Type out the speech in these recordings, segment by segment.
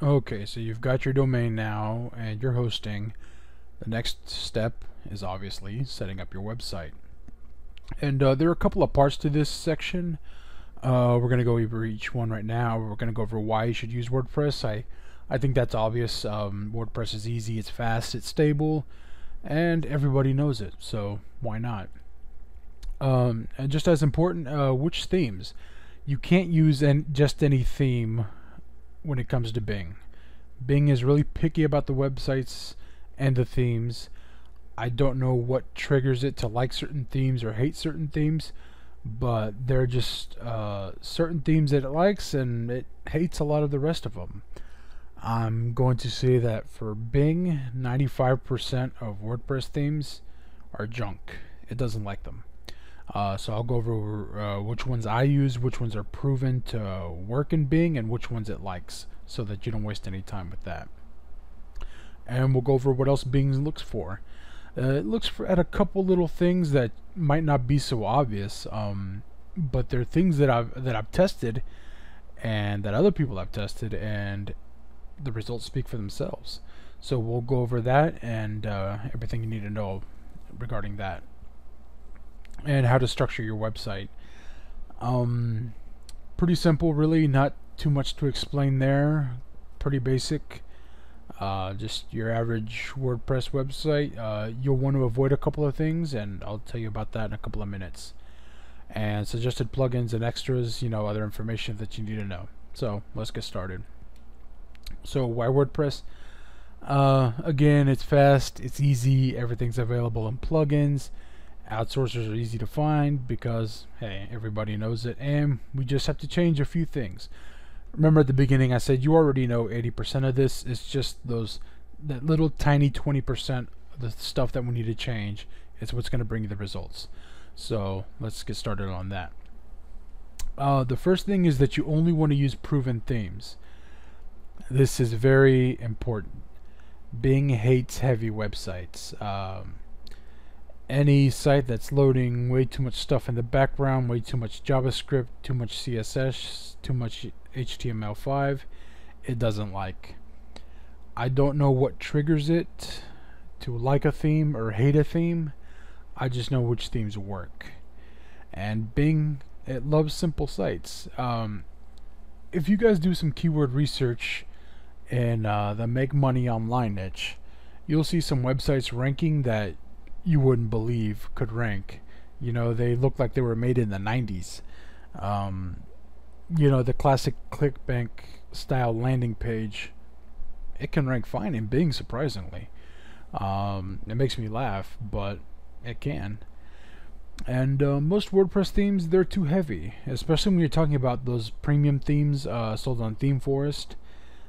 Okay, so you've got your domain now and you're hosting. The next step is obviously setting up your website. And there are a couple of parts to this section. We're going to go over each one right now. We're going to go over why you should use WordPress. I think that's obvious. WordPress is easy, it's fast, it's stable, and everybody knows it, so why not? And just as important, which themes? You can't use just any theme when it comes to Bing. Bing is really picky about the websites and the themes. I don't know what triggers it to like certain themes or hate certain themes, but there are just certain themes that it likes and it hates a lot of the rest of them. I'm going to say that for Bing, 95% of WordPress themes are junk. It doesn't like them. So I'll go over which ones I use, which ones are proven to work in Bing, and which ones it likes, so that you don't waste any time with that. And we'll go over what else Bing looks for. It looks at a couple little things that might not be so obvious, but they're things that I've tested, and that other people have tested, and the results speak for themselves. So we'll go over that and everything you need to know regarding that, and how to structure your website. Pretty simple, really, not too much to explain there. Pretty basic. Just your average WordPress website. You'll want to avoid a couple of things, and I'll tell you about that in a couple of minutes. And suggested plugins and extras, other information that you need to know. So let's get started. So why WordPress? Again, it's fast, it's easy, everything's available in plugins. Outsourcers are easy to find because, hey, everybody knows it, and we just have to change a few things. Remember at the beginning I said you already know 80% of this. It's just that little tiny 20% of the stuff that we need to change is what's going to bring you the results. So let's get started on that. The first thing is that you only want to use proven themes. This is very important. Bing hates heavy websites. Any site that's loading way too much stuff in the background, way too much JavaScript, too much CSS, too much HTML5, it doesn't like. I don't know what triggers it to like a theme or hate a theme. I just know which themes work. And Bing, it loves simple sites. If you guys do some keyword research in the make money online niche, you'll see some websites ranking that you wouldn't believe could rank. They look like they were made in the 90s. The classic ClickBank style landing page, it can rank fine in Bing, surprisingly. It makes me laugh, but it can. And most WordPress themes, they're too heavy, especially when you're talking about those premium themes sold on ThemeForest.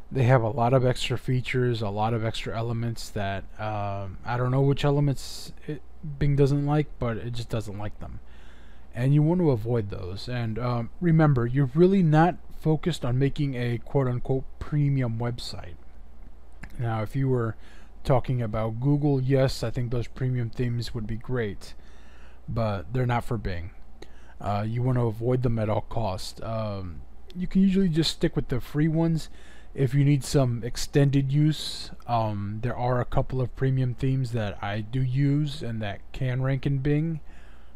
They have a lot of extra features, a lot of extra elements that I don't know which elements Bing doesn't like, but it just doesn't like them. And you want to avoid those. And remember, you're really not focused on making a quote-unquote premium website. Now, if you were talking about Google, yes, I think those premium themes would be great, but they're not for Bing. You want to avoid them at all costs. You can usually just stick with the free ones. If you need some extended use, there are a couple of premium themes that I do use and that can rank in Bing,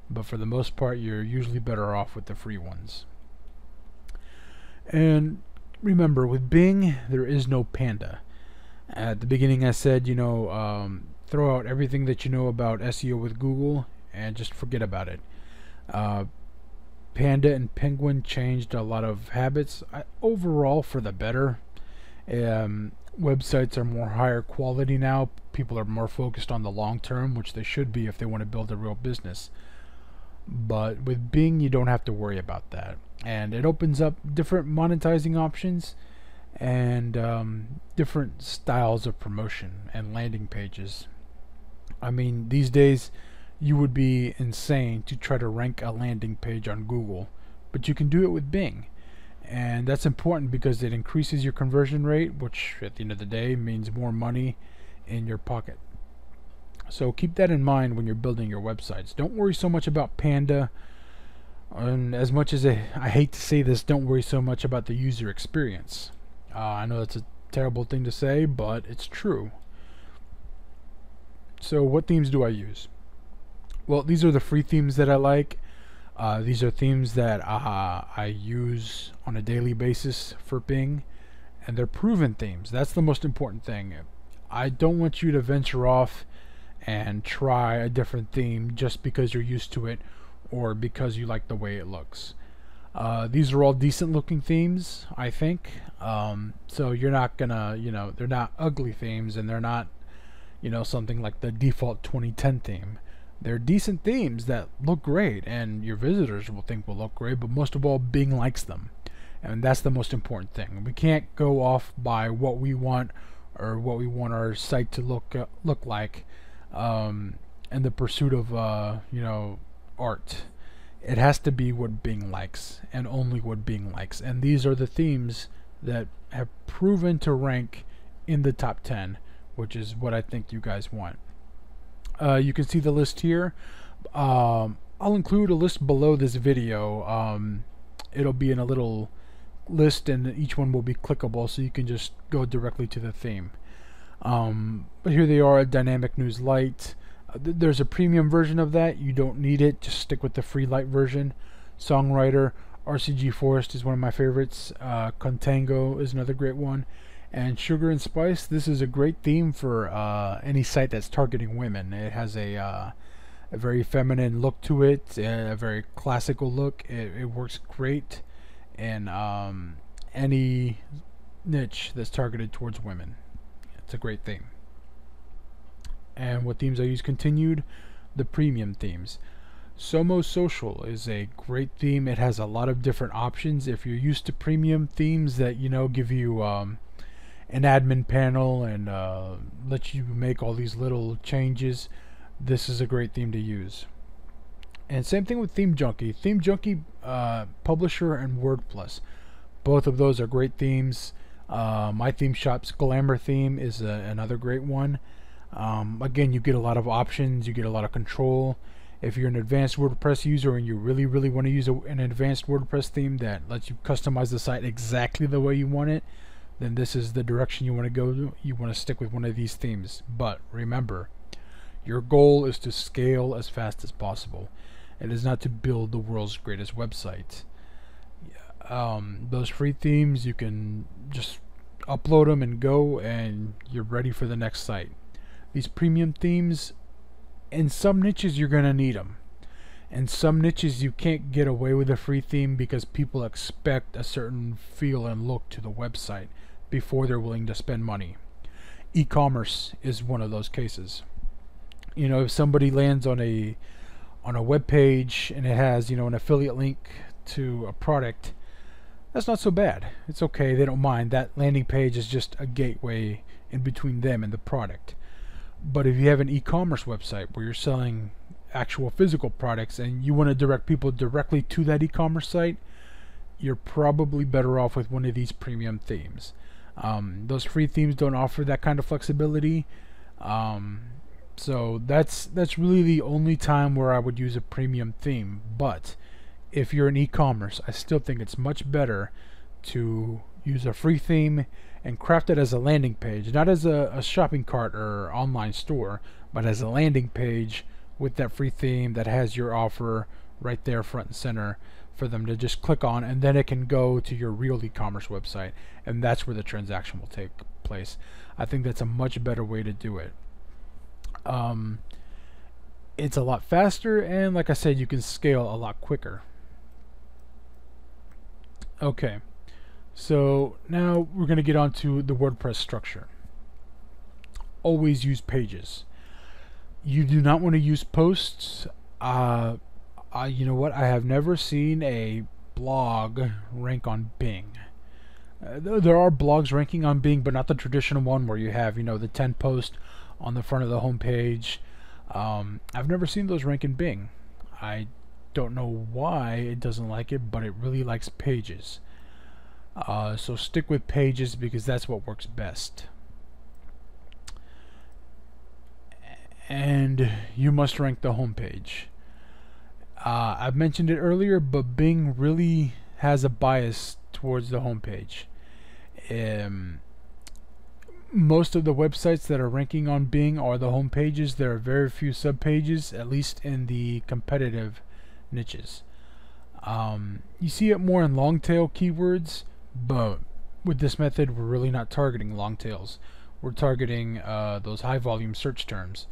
but for the most part you're usually better off with the free ones. And remember, with Bing there is no Panda. At the beginning I said, throw out everything that you know about SEO with Google and just forget about it. Panda and Penguin changed a lot of habits, overall for the better. Websites are more higher quality now. People are more focused on the long term, which they should be if they want to build a real business. But with Bing, you don't have to worry about that. And it opens up different monetizing options and different styles of promotion and landing pages. I mean, these days, you would be insane to try to rank a landing page on Google, but you can do it with Bing. And that's important because it increases your conversion rate, which at the end of the day means more money in your pocket. So keep that in mind when you're building your websites. Don't worry so much about Panda, and as much as I hate to say this, don't worry so much about the user experience. I know that's a terrible thing to say, but it's true. So what themes do I use? Well, these are the free themes that I like. These are themes that I use on a daily basis for Bing, and they're proven themes. That's the most important thing. I don't want you to venture off and try a different theme just because you're used to it or because you like the way it looks. These are all decent looking themes, I think. So you're not gonna, they're not ugly themes, and they're not, something like the default 2010 theme. They're decent themes that look great, and your visitors will think will look great, but most of all, Bing likes them. And that's the most important thing. We can't go off by what we want or what we want our site to look like in the pursuit of, art. It has to be what Bing likes, and only what Bing likes. And these are the themes that have proven to rank in the top 10, which is what I think you guys want. You can see the list here. I'll include a list below this video. It'll be in a little list, and each one will be clickable, so you can just go directly to the theme. But here they are: Dynamic News Lite. There's a premium version of that. You don't need it. Just stick with the free light version. Songwriter, RCG Forest is one of my favorites. Contango is another great one. And Sugar and Spice, this is a great theme for any site that's targeting women. It has a very feminine look to it, a very classical look. It works great in any niche that's targeted towards women. It's a great theme. And what themes I use continued? The premium themes. Somo Social is a great theme. It has a lot of different options. If you're used to premium themes that give you an admin panel and let you make all these little changes, this is a great theme to use. And same thing with Theme Junkie. Theme Junkie, Publisher, and WordPlus. Both of those are great themes. My theme shop's Glamour theme is another great one. Again, you get a lot of options, you get a lot of control. If you're an advanced WordPress user and you really want to use an advanced WordPress theme that lets you customize the site exactly the way you want it, then this is the direction you want to go. You want to stick with one of these themes. But remember, your goal is to scale as fast as possible. It is not to build the world's greatest website. Those free themes, you can just upload them and go, and you're ready for the next site. These premium themes, in some niches you're going to need them. In some niches you can't get away with a free theme because people expect a certain feel and look to the website before they're willing to spend money. E-commerce is one of those cases. If somebody lands on a web page and it has an affiliate link to a product, that's not so bad. It's okay, they don't mind. That landing page is just a gateway in between them and the product. But if you have an e-commerce website where you're selling actual physical products and you want to direct people directly to that e-commerce site, you're probably better off with one of these premium themes. Those free themes don't offer that kind of flexibility. So that's really the only time where I would use a premium theme. But if you're in e-commerce, I still think it's much better to use a free theme and craft it as a landing page, not as a shopping cart or online store, but as a landing page with that free theme that has your offer right there front and center for them to just click on, and then it can go to your real e-commerce website, and that's where the transaction will take place. I think that's a much better way to do it. It's a lot faster, and like I said, you can scale a lot quicker. Okay, so now we're going to get on to the WordPress structure. Always use pages. You do not want to use posts. You know what? I have never seen a blog rank on Bing. There are blogs ranking on Bing, but not the traditional one where you have, the 10 post on the front of the home page. I've never seen those rank in Bing. I don't know why it doesn't like it, but it really likes pages. So stick with pages because that's what works best. And you must rank the home page. I've mentioned it earlier, but Bing really has a bias towards the home page. most of the websites that are ranking on Bing are the home pages. There are very few sub pages, at least in the competitive niches. You see it more in long tail keywords, but with this method we're really not targeting long tails. We're targeting those high volume search terms.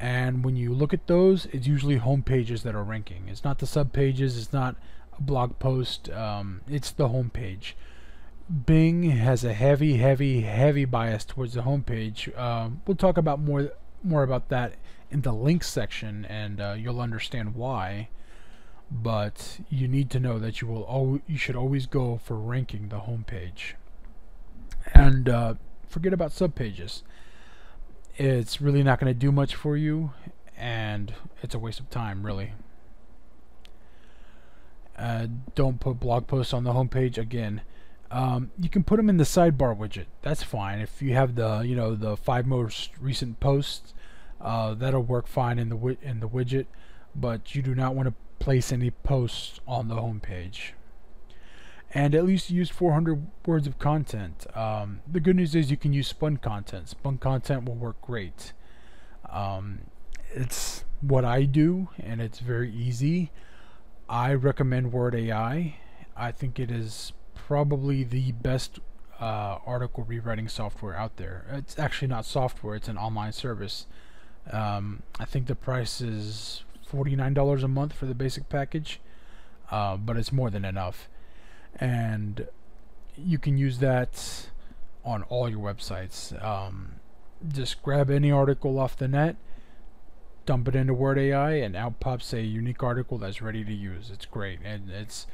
And when you look at those, it's usually home pages that are ranking. It's not the sub pages, it's not a blog post, it's the home page. Bing has a heavy bias towards the home page. We'll talk about more about that in the links section, and you'll understand why. But you need to know that you should always go for ranking the home page. And forget about sub pages. It's really not going to do much for you, and it's a waste of time, really. Don't put blog posts on the home page again. You can put them in the sidebar widget. That's fine. If you have the 5 most recent posts, that'll work fine in the widget. But you do not want to place any posts on the home page. And at least use 400 words of content. The good news is you can use spun content. Spun content will work great. It's what I do, and it's very easy. I recommend Word AI. I think it is probably the best article rewriting software out there. It's actually not software, it's an online service. I think the price is $49 a month for the basic package, but it's more than enough. And you can use that on all your websites. Just grab any article off the net, dump it into Word AI, and out pops a unique article that's ready to use. It's great, and it's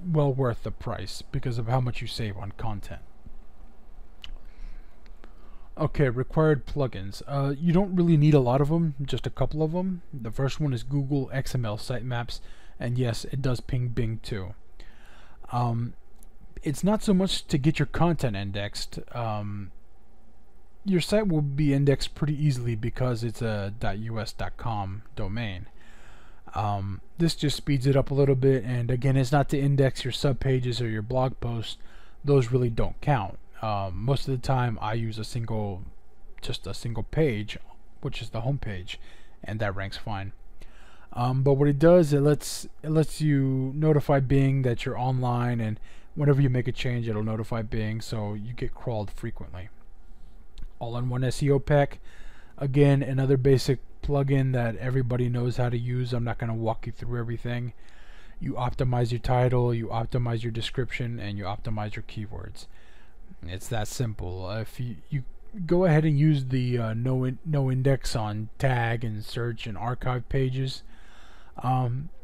well worth the price because of how much you save on content. Okay, required plugins. You don't really need a lot of them, just a couple of them. The first one is Google XML Sitemaps, and yes, it does ping Bing too. It's not so much to get your content indexed. Your site will be indexed pretty easily because it's a .us.com domain. This just speeds it up a little bit, and again, it's not to index your subpages or your blog posts. Those really don't count. Most of the time I use just a single page, which is the home page, and that ranks fine. But what it does, it lets you notify Bing that you're online, and whenever you make a change, it'll notify Bing, so you get crawled frequently. All-in-one SEO pack, again, another basic plugin that everybody knows how to use. I'm not going to walk you through everything. You optimize your title, you optimize your description, and you optimize your keywords. It's that simple. If you go ahead and use the no index on tag and search and archive pages,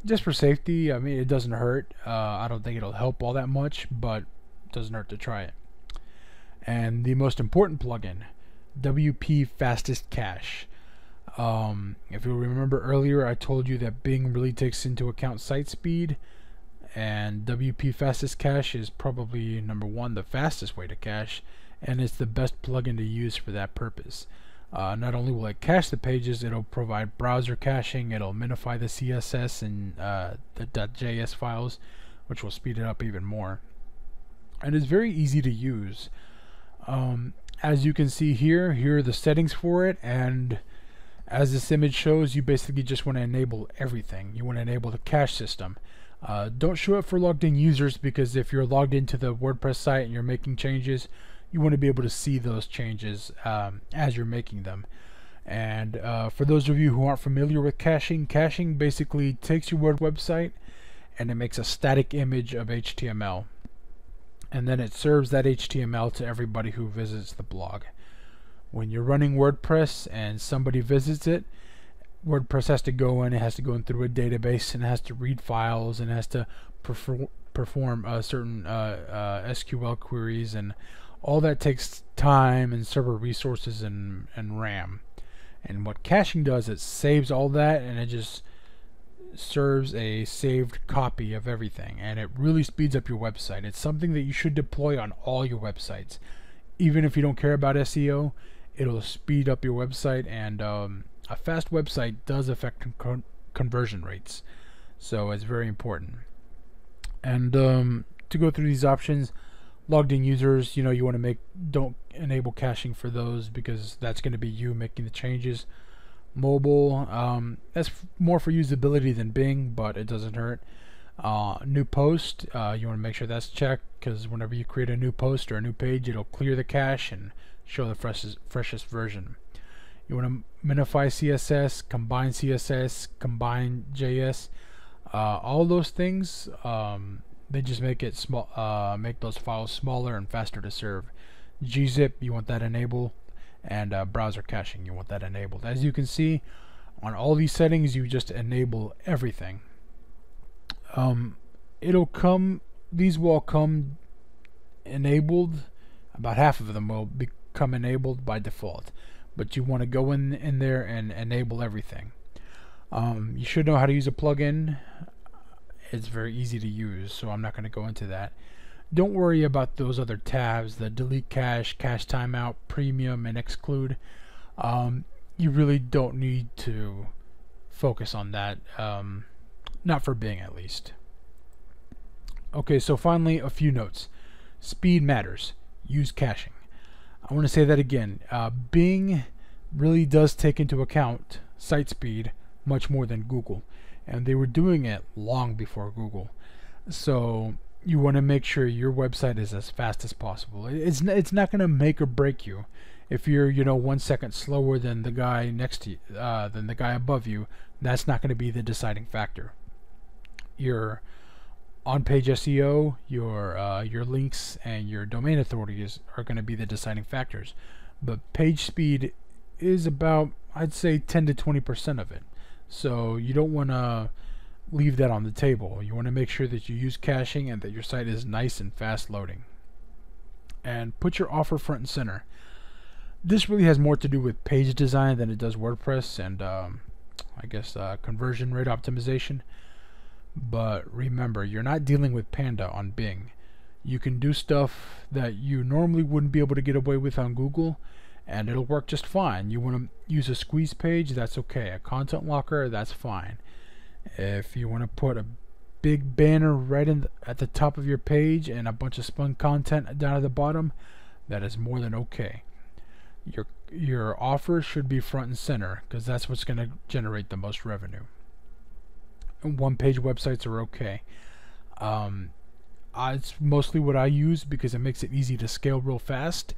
just for safety. I mean, it doesn't hurt. I don't think it'll help all that much, but it doesn't hurt to try it. And the most important plugin, WP Fastest Cache. If you remember earlier, I told you that Bing really takes into account site speed, and WP Fastest Cache is probably #1 the fastest way to cache, and it's the best plugin to use for that purpose. Not only will it cache the pages, it'll provide browser caching, it'll minify the CSS and the .js files, which will speed it up even more. And it's very easy to use. As you can see here are the settings for it, and as this image shows, you basically just want to enable everything. You want to enable the cache system. Don't show it for logged in users, because if you're logged into the WordPress site and you're making changes, you want to be able to see those changes as you're making them. And for those of you who aren't familiar with caching, caching basically takes your website and it makes a static image of HTML. And then it serves that HTML to everybody who visits the blog. When you're running WordPress and somebody visits it, WordPress has to go in, it has to go in through a database, and it has to read files, and it has to perform certain SQL queries, and all that takes time and server resources and RAM. And what caching does, it saves all that, and it just serves a saved copy of everything, and it really speeds up your website. It's something that you should deploy on all your websites. Even if you don't care about SEO, it'll speed up your website, and a fast website does affect conversion rates, so it's very important. And to go through these options, Logged in users, you want to don't enable caching for those, because that's going to be you making the changes. Mobile, that's more for usability than Bing, but it doesn't hurt. New post, you want to make sure that's checked, because whenever you create a new post or a new page, it'll clear the cache and show the freshest version. You want to minify CSS, combine CSS, combine JS, all those things. They just make it small, make those files smaller and faster to serve. gzip, you want that enabled, and browser caching, you want that enabled. As you can see, on all these settings, you just enable everything. These will all come enabled. About half of them will become enabled by default, but you want to go in there and enable everything. You should know how to use a plugin. It's very easy to use, so I'm not going to go into that. Don't worry about those other tabs, the delete cache, cache timeout, premium, and exclude. You really don't need to focus on that, not for Bing at least. Okay, so finally, a few notes. Speed matters. Use caching. I want to say that again. Bing really does take into account site speed much more than Google, and they were doing it long before Google. So you want to make sure your website is as fast as possible. It's not going to make or break you if you're 1 second slower than the guy next to you, than the guy above you. That's not going to be the deciding factor. Your on-page SEO, your links, and your domain authority are going to be the deciding factors. But page speed is about, I'd say, 10 to 20% of it. So you don't want to leave that on the table. You want to make sure that you use caching and that your site is nice and fast loading. And put your offer front and center. This really has more to do with page design than it does WordPress and I guess conversion rate optimization. But remember, you're not dealing with Panda on Bing. You can do stuff that you normally wouldn't be able to get away with on Google, and it'll work just fine. You want to use a squeeze page, that's okay. A content locker, that's fine. If you want to put a big banner right at the top of your page and a bunch of spun content down at the bottom, that is more than okay. Your offer should be front and center, because that's what's going to generate the most revenue. One-page websites are okay. It's mostly what I use because it makes it easy to scale real fast.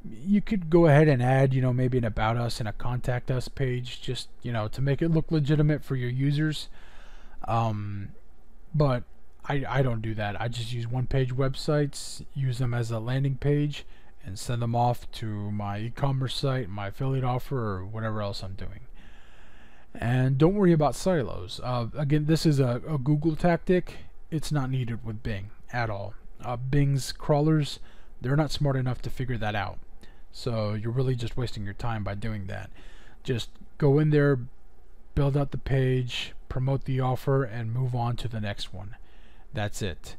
You could go ahead and add, maybe an About Us and a Contact Us page, just, to make it look legitimate for your users. But I don't do that. I just use one-page websites, use them as a landing page, and send them off to my e-commerce site, my affiliate offer, or whatever else I'm doing. And don't worry about silos. Again, this is a Google tactic. It's not needed with Bing at all. Bing's crawlers, they're not smart enough to figure that out. So you're really just wasting your time by doing that. Just go in there, build out the page, promote the offer, and move on to the next one. That's it.